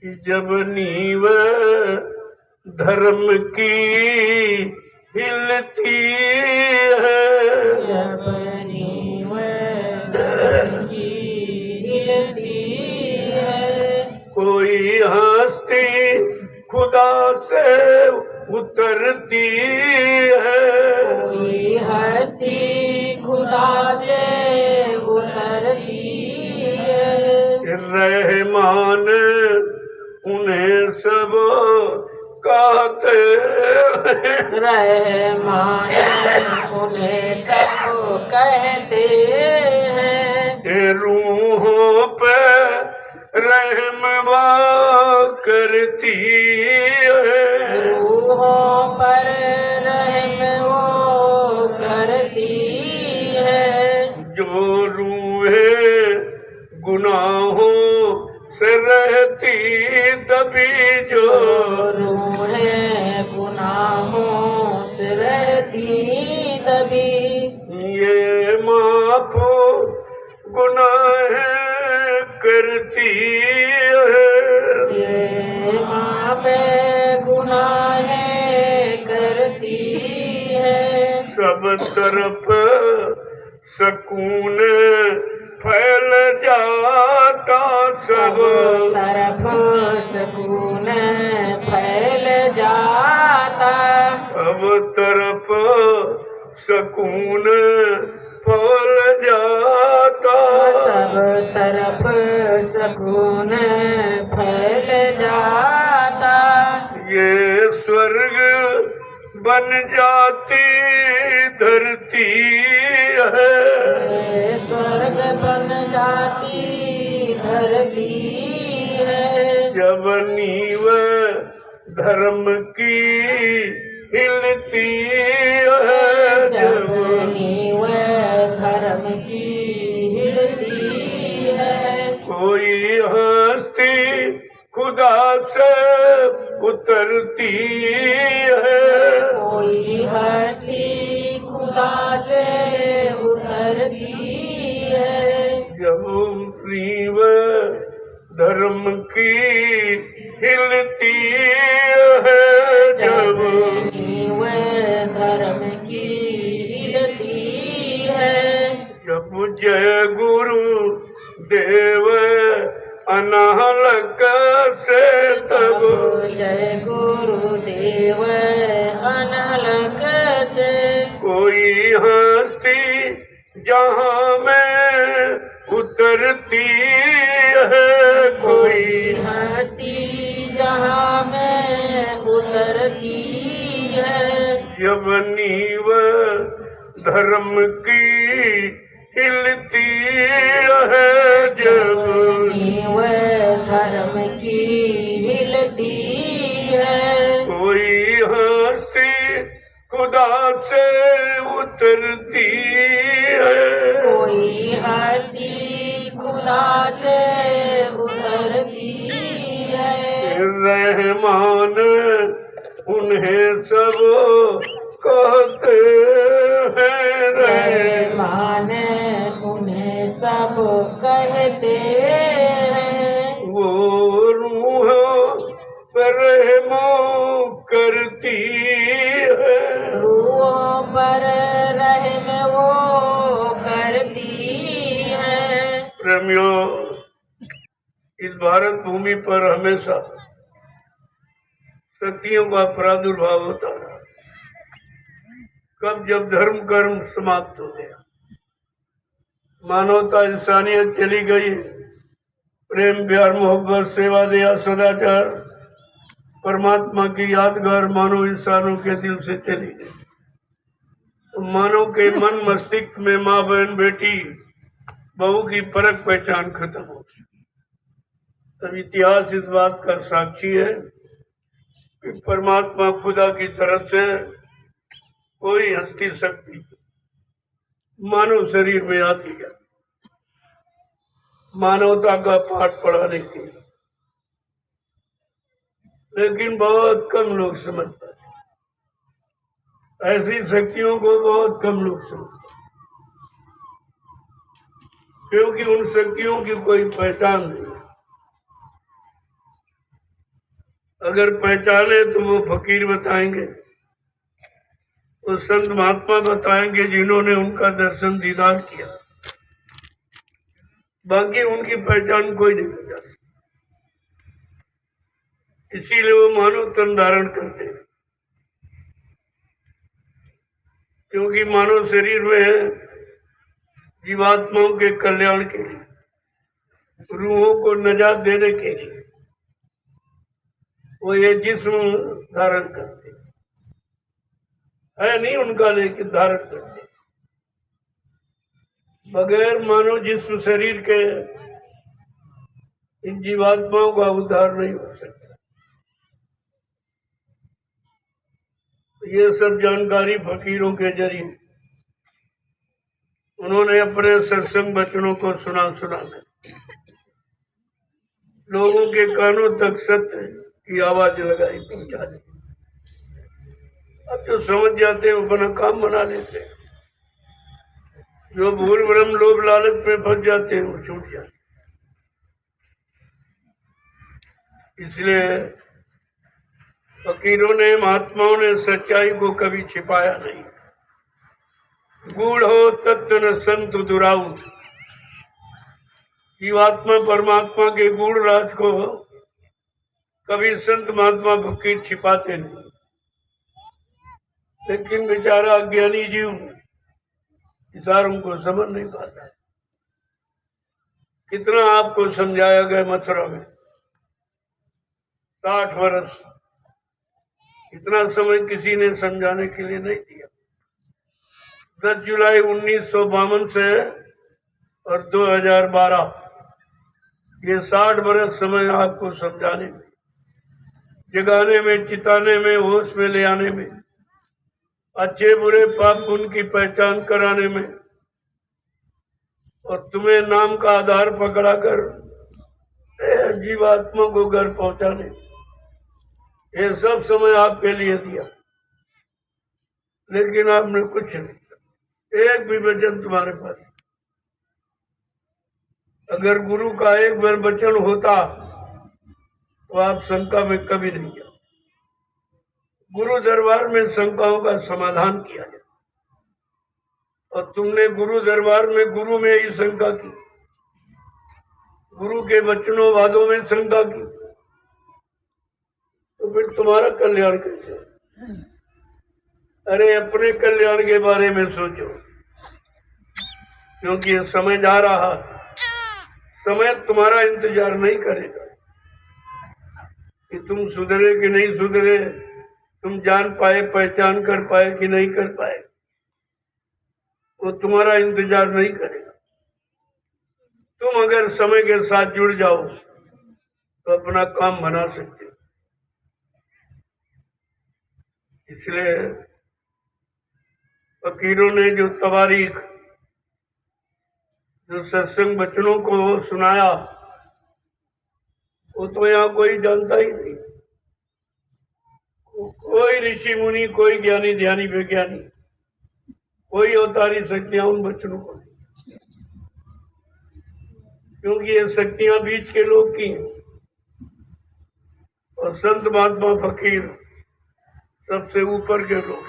जब नींव धर्म की हिलती है, जब नींव धर्म की हिलती है, कोई हस्ती खुदा से उतरती है, कोई हस्ती खुदा से उतरती है, रहमान उन्हें सब कहते हैं, रहमान उन्हें सब कहते हैं, ये रूहों पे रहम करती है, रूहों पर रहम वो करती है, जो रूहें गुनाहों से रहती तभी जो रूहें गुनाहों से रहती तभी ये माफ गुनाह करती है, ये माफ़ गुनाहें करती है, सब तरफ सुकून फैल जाता, सब तरफ सुकून फैल जाता, सब तरफ सुकून फैल जाता, सब तरफ सुकून फैल जाता, ये स्वर्ग बन जाती धरती है, ये स्वर्ग बन जाती धरती है, जब नींव धर्म की हिलती है, जब नींव धर्म की हिलती है, कोई हस्ती खुदा से उतरती है, कोई हस्ती खुदा से उतरती है, जब नींव धर्म की हिलती है, जब जब नींव धर्म की हिलती है, जब जय गुरु देव अनाहलक से तब जय गुरुदेव अनहलक से कोई हस्ती जहाँ में उतरती है, कोई हस्ती जहाँ में उतरती है, जब नींव धर्म की हिलती है, जब नींव धर्म की हिलती है, कोई हस्ती खुदा से उतरती है, कोई हस्ती खुदा से उतरती है, रहमान उन्हें सब कहते हैं, रहमान उन्हें सब कहते हैं, वो रूह पर रहम करती है, रूहों पर रहम वो करती है, प्रेमियों, इस भारत भूमि पर हमेशा शक्तियों का प्रादुर्भाव होता रहा। कब जब धर्म कर्म समाप्त हो गया, मानवता इंसानियत चली गई, प्रेम प्यार मोहब्बत सेवा दया सदाचार परमात्मा की यादगार मानव इंसानों के दिल से चली गई, तो मानव के मन मस्तिष्क में माँ बहन बेटी बहू की परख पहचान खत्म हो गई। तब इतिहास इस बात का साक्षी है कि परमात्मा खुदा की तरफ से कोई हस्ती शक्ति मानव शरीर में आती है मानवता का पाठ पढ़ाने के लिए, लेकिन बहुत कम लोग समझ पाते, ऐसी शक्तियों को बहुत कम लोग समझते, क्योंकि उन शक्तियों की कोई पहचान नहीं। अगर पहचाने तो वो फकीर बताएंगे, वो संत महात्मा बताएंगे जिन्होंने उनका दर्शन दीदार किया। बाकी उनकी पहचान कोई नहीं बता। इसीलिए वो मानव तन धारण करते हैं, क्योंकि मानव शरीर में है जीवात्माओं के कल्याण के लिए, रूहों को नजात देने के लिए वो ये जिस्म धारण करते है नहीं उनका, लेकिन धारण करते। बगैर मानव जिस्म शरीर के इन जीवात्माओं का उद्धार नहीं हो सकता। ये सब जानकारी फकीरों के जरिए उन्होंने अपने सत्संग वचनों को सुना लोगों के कानों तक सत्य की आवाज लगाई, पहुंचा दी। अब जो समझ जाते हैं वो अपना काम बना लेते हैं, जो भूल भ्रम लोभ लालच में फंस जाते हैं वो छूट जाते। इसलिए फकीरों ने, महात्माओं ने सच्चाई को कभी छिपाया नहीं। गूढ़ हो तत्व न संत दुराऊ, जीवात्मा परमात्मा के गूढ़ राज को कभी संत महात्मा फकीर छिपाते नहीं। लेकिन बेचारा अज्ञानी जीव इशारों को समझ नहीं पाता। कितना आपको समझाया गया मथुरा में, 60 वर्ष, इतना समय किसी ने समझाने के लिए नहीं दिया। 10 जुलाई 1952 से और 2012 ये 60 वर्ष समय आपको समझाने में, जगाने में, चिताने में, होश में ले आने में, अच्छे बुरे पाप पुण्य की पहचान कराने में, और तुम्हें नाम का आधार पकड़ाकर जीवात्मा को घर पहुंचाने, ये सब समय आपके लिए दिया। लेकिन आपने कुछ नहीं, एक भी वचन तुम्हारे पास। अगर गुरु का एक बार वचन होता तो आप शंका में कभी नहीं जाओ। गुरु दरबार में शंकाओं का समाधान किया जाए, और तुमने गुरु दरबार में गुरु में ही शंका की, गुरु के वचनों वादों में शंका की, तो फिर तुम्हारा कल्याण कैसे? अरे अपने कल्याण के बारे में सोचो, क्योंकि ये समय जा रहा, समय तुम्हारा इंतजार नहीं करेगा कि तुम सुधरे कि नहीं सुधरे, तुम जान पाए, पहचान कर पाए कि नहीं कर पाए, वो तुम्हारा इंतजार नहीं करेगा। तुम अगर समय के साथ जुड़ जाओ तो अपना काम बना सकते हो। इसलिए फकीरों ने जो तवारीख, जो सत्संग वचनों को सुनाया, वो तो यहाँ कोई जानता ही नहीं। कोई ऋषि मुनि, कोई ज्ञानी ध्यानी विज्ञानी, कोई अवतारी शक्तियां उन वचनों को, क्योंकि ये शक्तियां बीच के लोग की हैं, और संत महात्मा फकीर सबसे ऊपर के लोग,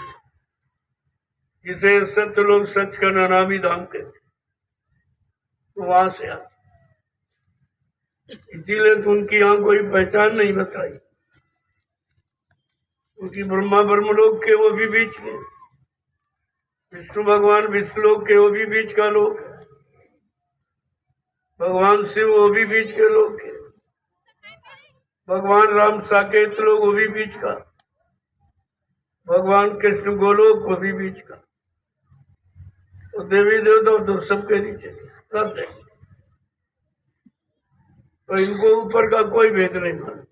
जिसे सत्य लोग सच का नामी धाम कहते, तो वहां से आते। इसीलिए तो उनकी यहाँ कोई पहचान नहीं बताई, क्योंकि ब्रह्मा ब्रह्मलोक के वो भी बीच के, विष्णु भगवान विष्णुलोक के वो भी बीच का लोक है, भगवान शिव वो भी बीच के लोग है, भगवान राम साकेत लोग वो भी बीच का, भगवान कृष्ण गोलोक वो भी बीच का, तो देवी देवता तो सबके नीचे सब है। तो इनको ऊपर का कोई भेद नहीं माना।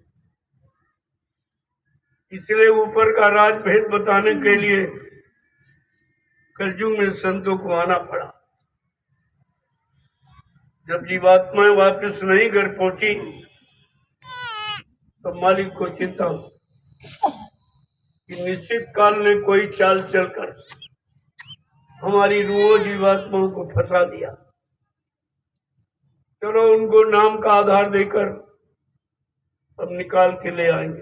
इसलिए ऊपर का राज भेद बताने के लिए कलयुग में संतों को आना पड़ा। जब जीवात्माएं वापस नहीं घर पहुंची तो मालिक को चिंता कि निश्चित काल ने कोई चाल चलकर हमारी रूह जीवात्माओं को फंसा दिया। चलो उनको नाम का आधार देकर अब निकाल के ले आएंगे।